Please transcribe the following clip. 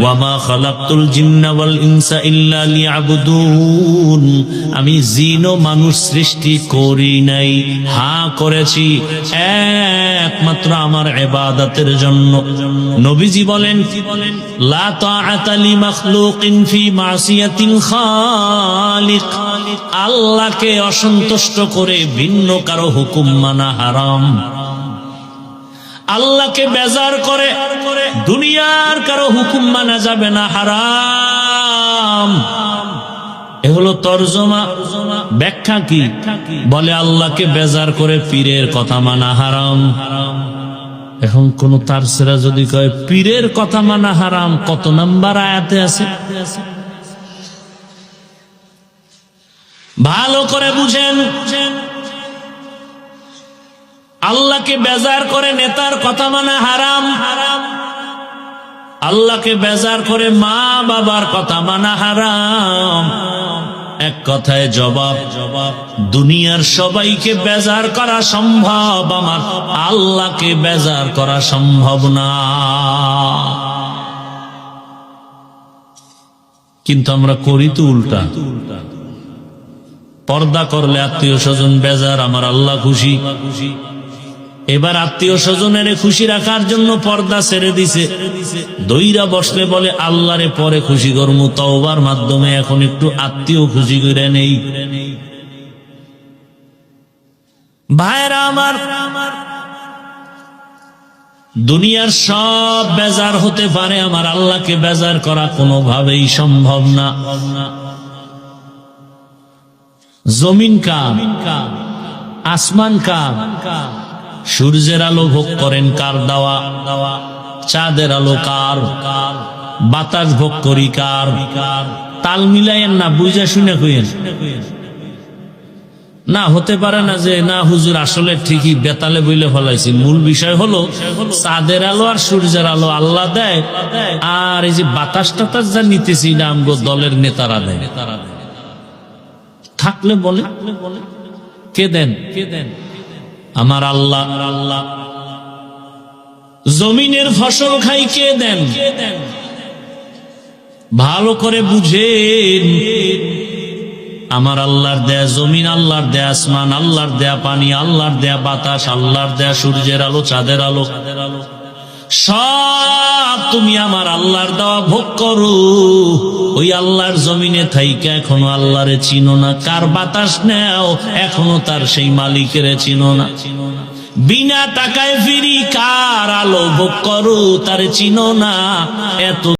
ওয়ামা খালাকতুল জিন্না ওয়াল ইনসা ইল্লা লিয়াবুদুন, আমি জিন ও মানুষ সৃষ্টি করি নাই, হ্যাঁ করেছি একমাত্র আমার ইবাদতের জন্য। নবীজি বলেন, লা তাআতা লি মাখলুকিন ফি মাসিয়াতিল খালিক, আল্লাহকে অসন্তুষ্ট করে ভিন্ন কারো হুকুম মানা হারাম। আল্লাহকে বেজার করে দুনিয়ার কারো হুকুম মানা যাবে না, হারাম। এ হলো তরজমা। ব্যাখ্যা কি? বলে আল্লাহকে বেজার করে পীরের কথা মানা হারাম। এখন কোন তারসেরা যদি কয় পীরের কথা মানা হারাম, কত নাম্বার আয়াতে আছে? ভালো করে বুঝেন, আল্লাহকে বেজার করে নেতার কথা মানা হারাম, আল্লাহকে বেজার করে মা বাবার কথা মানা হারাম। এক কথায় জবাব, দুনিয়ার সবাইকে বেজার করা সম্ভব, আমার আল্লাহকে বেজার করা সম্ভব না। কিন্তু আমরা করি তো উল্টা। পর্দা করলে আত্মীয় স্বজন বেজার, আমার আল্লাহ খুশি। এবার আত্মীয় স্বজনের খুশি রাখার জন্য পর্দা ছেড়ে দিছে, দইরা বসলে বলে আল্লাহরে পরে খুশি করমু, তওবার মাধ্যমে এখন একটু আত্মীয় খুশি করে নেই। ভাইরা আমার, দুনিয়ার সব বেজার হতে পারে, আমার আল্লাহকে বেজার করা কোনোভাবেই সম্ভব না। জমিন কার? আসমান কার? সূর্যের আলো ভোগ করেন কার দেওয়া? চাঁদের আলো কার? বাতাস ভোগ করি কার? তাল মিলাইয়েন না, বুঝা শুনে কইেন না। হতে পারে না যে না হুজুর আসলে ঠিকই বেতালে বইলে ফলাইছি। মূল বিষয় হলো চাঁদের আলো আর সূর্যের আলো আল্লাহ দেয়, আর এই যে বাতাস টাতাস যা নিতেছি না আমগো দলের নেতারা দেয়। থাকলে বলে কে দেন? আমার আল্লাহ। জমিনের ফসল খাই কে দেন? ভালো করে বুঝেন, আমার আল্লাহর দেয়া জমিন, আল্লাহর দেয়া আসমান, আল্লাহর দেয়া পানি, আল্লাহর দেয়া বাতাস, আল্লাহর দেয়া সূর্যের আলো, চাঁদের আলো, সব তুমি আমার আল্লাহর দেওয়া ভোগ করো। ওই আল্লাহর জমিনে থাইকা এখনো আল্লাহরে চিনো না, কার বাতাস নেও এখনো তার সেই মালিকের চিনো না। বিনা টাকায় ফিরি কার আলো ভোগ করো, তার চিনো না। এত